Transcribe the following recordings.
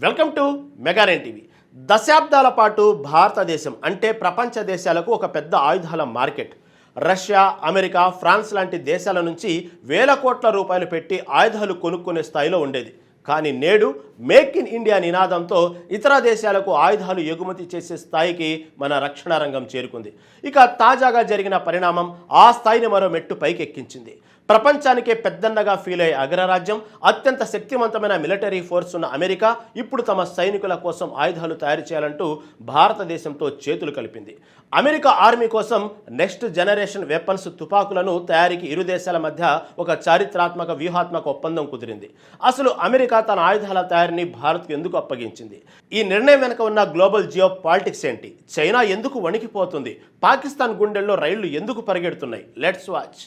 Welcome to మెగారెన్ TV. దశాబ్దాల పాటు భారతదేశం అంటే ప్రపంచ దేశాలకు ఒక పెద్ద ఆయుధాల మార్కెట్. రష్యా, అమెరికా, ఫ్రాన్స్ లాంటి దేశాల నుంచి వేల కోట్ల రూపాయలు పెట్టి ఆయుధాలు కొనుక్కునే స్థాయిలో ఉండేది. కానీ నేడు మేక్ ఇన్ ఇండియా నినాదంతో ఇతర దేశాలకు ఆయుధాలు ఎగుమతి చేసే స్థాయికి మన రక్షణ రంగం చేరుకుంది. ఇక తాజాగా జరిగిన పరిణామం ఆ స్థాయిని మరో మెట్టు పైకెక్కించింది. ప్రపంచానికే పెద్దన్నగా ఫీల్ అయ్యే అగ్రరాజ్యం, అత్యంత శక్తివంతమైన మిలిటరీ ఫోర్స్ ఉన్న అమెరికా ఇప్పుడు తమ సైనికుల కోసం ఆయుధాలు తయారు చేయాలంటూ భారతదేశంతో చేతులు కలిపింది. అమెరికా ఆర్మీ కోసం నెక్స్ట్ జనరేషన్ వెపన్స్ తుపాకులను తయారీకి ఇరు దేశాల మధ్య ఒక చారిత్రాత్మక వ్యూహాత్మక ఒప్పందం కుదిరింది. అసలు అమెరికా తన ఆయుధాల తయారీని భారత్కు ఎందుకు అప్పగించింది? ఈ నిర్ణయం వెనుక ఉన్న గ్లోబల్ జియో పాలిటిక్స్ ఏంటి? చైనా ఎందుకు వణికిపోతుంది? పాకిస్తాన్ గుండెల్లో రైళ్లు ఎందుకు పరిగెడుతున్నాయి? Let's watch.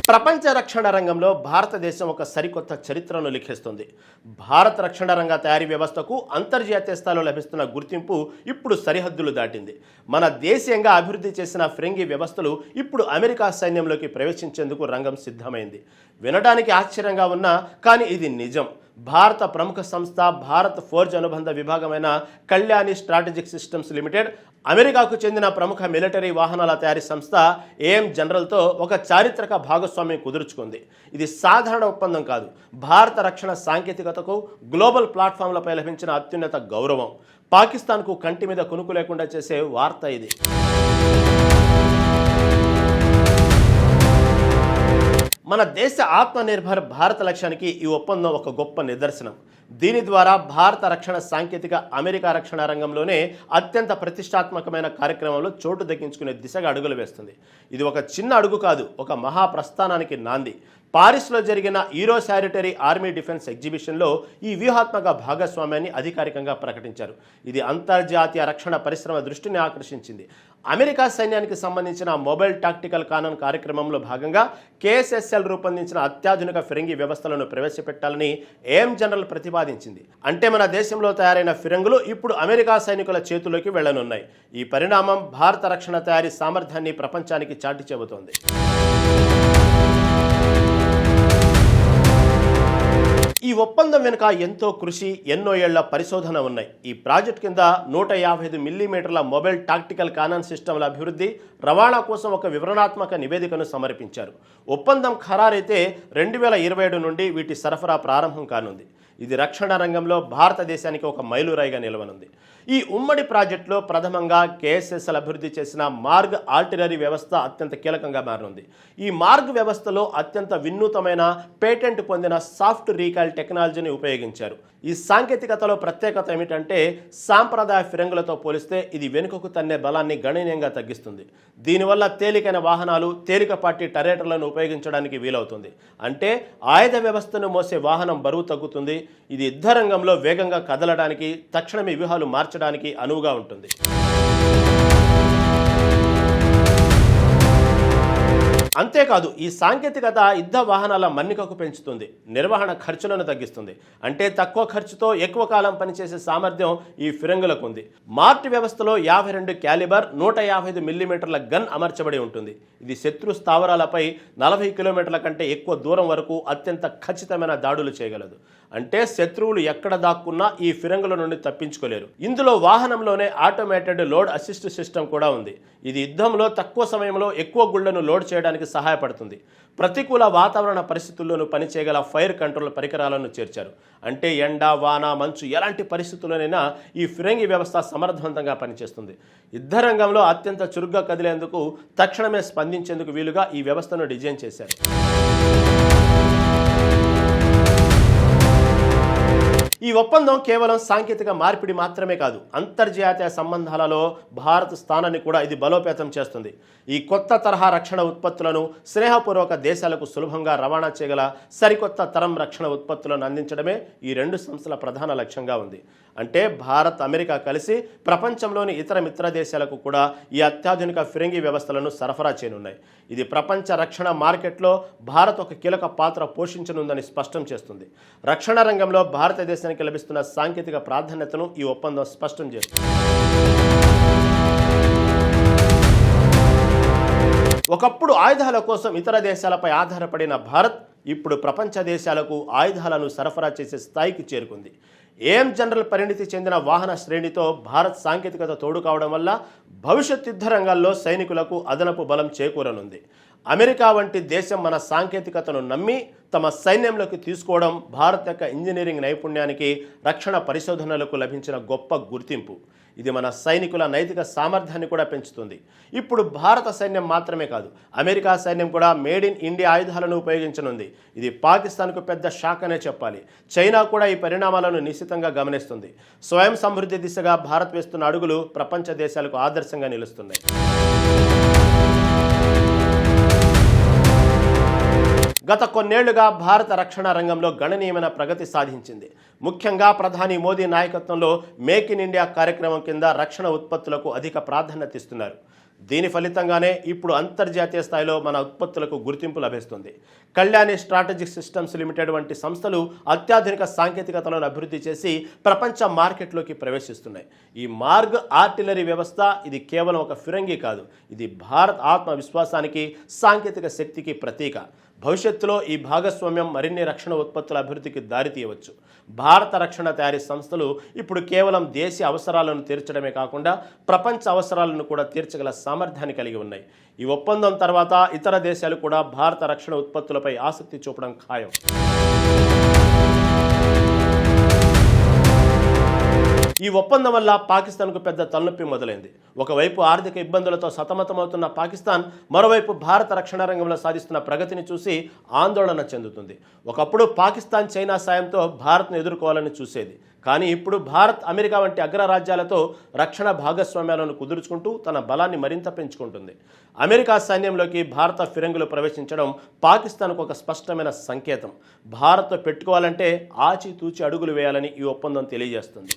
ప్రపంచ రక్షణ రంగంలో భారతదేశం ఒక సరికొత్త చరిత్రను లిఖిస్తుంది. భారత రక్షణ రంగ తయారీ వ్యవస్థకు అంతర్జాతీయ స్థాయిలో లభిస్తున్న గుర్తింపు ఇప్పుడు సరిహద్దులు దాటింది. మన దేశీయంగా అభివృద్ధి చేసిన ఫిరంగి వ్యవస్థలు ఇప్పుడు అమెరికా సైన్యంలోకి ప్రవేశించేందుకు రంగం సిద్ధమైంది. వినడానికి ఆశ్చర్యంగా ఉన్నా కానీ ఇది నిజం. భారత ప్రముఖ సంస్థ భారత్ ఫోర్జ్ అనుబంధ విభాగమైన కళ్యాణి స్ట్రాటజిక్ సిస్టమ్స్ లిమిటెడ్, అమెరికాకు చెందిన ప్రముఖ మిలిటరీ వాహనాల తయారీ సంస్థ ఏఎం జనరల్తో ఒక చారిత్రక భాగస్వామ్యం కుదుర్చుకుంది. ఇది సాధారణ ఒప్పందం కాదు. భారత రక్షణ సాంకేతికతకు గ్లోబల్ ప్లాట్ఫామ్లపై లభించిన అత్యున్నత గౌరవం. పాకిస్తాన్కు కంటి మీద కునుకు లేకుండా చేసే వార్త ఇది. మన దేశ ఆత్మనిర్భర్ భారత లక్ష్యానికి ఈ ఒప్పందం ఒక గొప్ప నిదర్శనం. దీని ద్వారా భారత రక్షణ సాంకేతిక అమెరికా రక్షణ రంగంలోనే అత్యంత ప్రతిష్టాత్మకమైన కార్యక్రమంలో చోటు దక్కించుకునే దిశగా అడుగులు వేస్తుంది. ఇది ఒక చిన్న అడుగు కాదు, ఒక మహాప్రస్థానానికి నాంది. పారిస్లో జరిగిన యూరో శారిటరీ ఆర్మీ డిఫెన్స్ ఎగ్జిబిషన్లో ఈ వ్యూహాత్మక భాగస్వామ్యాన్ని అధికారికంగా ప్రకటించారు. ఇది అంతర్జాతీయ రక్షణ పరిశ్రమ దృష్టిని ఆకర్షించింది. అమెరికా సైన్యానికి సంబంధించిన మొబైల్ టాక్టికల్ కానన్ కార్యక్రమంలో భాగంగా KSSL రూపొందించిన అత్యాధునిక ఫిరంగి వ్యవస్థలను ప్రవేశపెట్టాలని ఏఎం జనరల్ ప్రతిపాదించింది. అంటే మన దేశంలో తయారైన ఫిరంగులు ఇప్పుడు అమెరికా సైనికుల చేతుల్లోకి వెళ్లనున్నాయి. ఈ పరిణామం భారత రక్షణ తయారీ సామర్థ్యాన్ని ప్రపంచానికి చాటి చెబుతోంది. ఈ ఒప్పందం వెనుక ఎంతో కృషి, ఎన్నో ఏళ్ల పరిశోధన ఉన్నాయి. ఈ ప్రాజెక్ట్ కింద 155 మిల్లీమీటర్ల మొబైల్ టాక్టికల్ కానన్ సిస్టమ్ల అభివృద్ధి, రవాణా కోసం ఒక వివరణాత్మక నివేదికను సమర్పించారు. ఒప్పందం ఖరారైతే 2027 నుండి వీటి సరఫరా ప్రారంభం కానుంది. ఇది రక్షణ రంగంలో భారతదేశానికి ఒక మైలురాయిగా నిలవనుంది. ఈ ఉమ్మడి ప్రాజెక్టులో ప్రథమంగా KSSL అభివృద్ధి చేసిన మార్గ్ ఆర్టిలరీ వ్యవస్థ అత్యంత కీలకంగా మారనుంది. ఈ మార్గ్ వ్యవస్థలో అత్యంత వినూతమైన పేటెంట్ పొందిన సాఫ్ట్ రీకాల్ టెక్నాలజీని ఉపయోగించారు. ఈ సాంకేతికతలో ప్రత్యేకత ఏమిటంటే సాంప్రదాయ ఫిరంగులతో పోలిస్తే ఇది వెనుకకు తన్నే బలాన్ని గణనీయంగా తగ్గిస్తుంది. దీనివల్ల తేలికైన వాహనాలు, తేలికపాటి టరేటర్లను ఉపయోగించడానికి వీలవుతుంది. అంటే ఆయుధ వ్యవస్థను మోసే వాహనం బరువు తగ్గుతుంది. ఇది యుద్ధ రంగంలో వేగంగా కదలడానికి, తక్షణమే వ్యూహాలు మార్చడానికి అనువుగా ఉంటుంది. అంతేకాదు ఈ సాంకేతికత యుద్ధ వాహనాల మన్నికకు పెంచుతుంది, నిర్వహణ ఖర్చులను తగ్గిస్తుంది. అంటే తక్కువ ఖర్చుతో ఎక్కువ కాలం పనిచేసే సామర్థ్యం ఈ ఫిరంగులకు ఉంది. మార్ట్ వ్యవస్థలో 52 క్యాలిబర్ 155 మిల్లీమీటర్ల గన్ అమర్చబడి ఉంటుంది. ఇది శత్రు స్థావరాలపై 40 కిలోమీటర్ల కంటే ఎక్కువ దూరం వరకు అత్యంత ఖచ్చితమైన దాడులు చేయగలదు. అంటే శత్రువులు ఎక్కడ దాక్కున్నా ఈ ఫిరంగుల నుండి తప్పించుకోలేరు. ఇందులో వాహనంలోనే ఆటోమేటెడ్ లోడ్ అసిస్ట్ సిస్టమ్ కూడా ఉంది. ఇది యుద్ధంలో తక్కువ సమయంలో ఎక్కువ గుళ్లను లోడ్ చేయడానికి సహాయపడుతుంది. ప్రతికూల వాతావరణ పరిస్థితుల్లోనూ పనిచేయగల ఫైర్ కంట్రోల్ పరికరాలను చేర్చారు. అంటే ఎండ, వాన, మంచు ఎలాంటి పరిస్థితుల్లోనైనా ఈ ఫిరంగి వ్యవస్థ సమర్థవంతంగా పనిచేస్తుంది. యుద్ధ రంగంలో అత్యంత చురుగ్గా కదిలేందుకు, తక్షణమే స్పందించేందుకు వీలుగా ఈ వ్యవస్థను డిజైన్ చేశారు. ఈ ఒప్పందం కేవలం సాంకేతిక మార్పిడి మాత్రమే కాదు, అంతర్జాతీయ సంబంధాలలో భారత్ స్థానాన్ని కూడా ఇది బలోపేతం చేస్తుంది. ఈ కొత్త తరహా రక్షణ ఉత్పత్తులను స్నేహపూర్వక దేశాలకు సులభంగా రవాణా చేయగల సరికొత్త తరం రక్షణ ఉత్పత్తులను అందించడమే ఈ రెండు సంస్థల ప్రధాన లక్ష్యంగా ఉంది. అంటే భారత్, అమెరికా కలిసి ప్రపంచంలోని ఇతర మిత్ర దేశాలకు కూడా ఈ అత్యాధునిక ఫిరంగి వ్యవస్థలను సరఫరా చేయనున్నాయి. ఇది ప్రపంచ రక్షణ మార్కెట్లో భారత్ ఒక కీలక పాత్ర పోషించనుందని స్పష్టం చేస్తుంది. రక్షణ రంగంలో భారతదేశానికి లభిస్తున్న సాంకేతిక ప్రాధాన్యతను ఈ ఒప్పందం స్పష్టం చేస్తుంది. ఒకప్పుడు ఆయుధాల కోసం ఇతర దేశాలపై ఆధారపడిన భారత్ ఇప్పుడు ప్రపంచ దేశాలకు ఆయుధాలను సరఫరా చేసే స్థాయికి చేరుకుంది. ఏఎం జనరల్ పరిణితి చెందిన వాహన శ్రేణితో భారత్ సాంకేతికత తోడు కావడం వల్ల భవిష్యత్ యుద్ధ రంగాల్లో సైనికులకు అదనపు బలం చేకూరనుంది. అమెరికా వంటి దేశం మన సాంకేతికతను నమ్మి తమ సైన్యంలోకి తీసుకోవడం భారత్ యొక్క ఇంజనీరింగ్ నైపుణ్యానికి, రక్షణ పరిశోధనలకు లభించిన గొప్ప గుర్తింపు. ఇది మన సైనికుల నైతిక సామర్థ్యాన్ని కూడా పెంచుతుంది. ఇప్పుడు భారత సైన్యం మాత్రమే కాదు, అమెరికా సైన్యం కూడా మేడ్ ఇన్ ఇండియా ఆయుధాలను ఉపయోగించనుంది. ఇది పాకిస్తాన్కు పెద్ద షాక్ అనే చెప్పాలి. చైనా కూడా ఈ పరిణామాలను నిశితంగా గమనిస్తుంది. స్వయం సమృద్ధి దిశగా భారత్ వేస్తున్న అడుగులు ప్రపంచ దేశాలకు ఆదర్శంగా నిలుస్తున్నాయి. గత కొన్నేళ్లుగా భారత రక్షణ రంగంలో గణనీయమైన ప్రగతి సాధించింది. ముఖ్యంగా ప్రధాని మోదీ నాయకత్వంలో మేక్ ఇన్ ఇండియా కార్యక్రమం కింద రక్షణ ఉత్పత్తులకు అధిక ప్రాధాన్యత ఇస్తున్నారు. దీని ఫలితంగానే ఇప్పుడు అంతర్జాతీయ స్థాయిలో మన ఉత్పత్తులకు గుర్తింపు లభిస్తుంది. కళ్యాణి స్ట్రాటజిక్ సిస్టమ్స్ లిమిటెడ్ వంటి సంస్థలు అత్యాధునిక సాంకేతికతలను అభివృద్ధి చేసి ప్రపంచ మార్కెట్లోకి ప్రవేశిస్తున్నాయి. ఈ మార్గ్ ఆర్టిలరీ వ్యవస్థ ఇది కేవలం ఒక ఫిరంగి కాదు, ఇది భారత్ ఆత్మవిశ్వాసానికి, సాంకేతిక శక్తికి ప్రతీక. భవిష్యత్తులో ఈ భాగస్వామ్యం మరిన్ని రక్షణ ఉత్పత్తుల అభివృద్ధికి దారితీయవచ్చు. భారత రక్షణ తయారీ సంస్థలు ఇప్పుడు కేవలం దేశీయ అవసరాలను తీర్చడమే కాకుండా ప్రపంచ అవసరాలను కూడా తీర్చగల సామర్థ్యాన్ని కలిగి ఉన్నాయి. ఈ ఒప్పందం తర్వాత ఇతర దేశాలు కూడా భారత రక్షణ ఉత్పత్తులపై ఆసక్తి చూపడం ఖాయం. ఈ ఒప్పందం వల్ల పాకిస్తాన్కు పెద్ద తలనొప్పి మొదలైంది. ఒకవైపు ఆర్థిక ఇబ్బందులతో సతమతమవుతున్న పాకిస్తాన్ మరోవైపు భారత రక్షణ రంగంలో సాధిస్తున్న ప్రగతిని చూసి ఆందోళన చెందుతుంది. ఒకప్పుడు పాకిస్తాన్ చైనా సాయంతో భారత్ను ఎదుర్కోవాలని చూసేది. కానీ ఇప్పుడు భారత్ అమెరికా వంటి అగ్రరాజ్యాలతో రక్షణ భాగస్వామ్యాలను కుదుర్చుకుంటూ తన బలాన్ని మరింత పెంచుకుంటుంది. అమెరికా సైన్యంలోకి భారత ఫిరంగులు ప్రవేశించడం పాకిస్తాన్కు ఒక స్పష్టమైన సంకేతం. భారత్తో పెట్టుకోవాలంటే ఆచితూచి అడుగులు వేయాలని ఈ ఒప్పందం తెలియజేస్తుంది.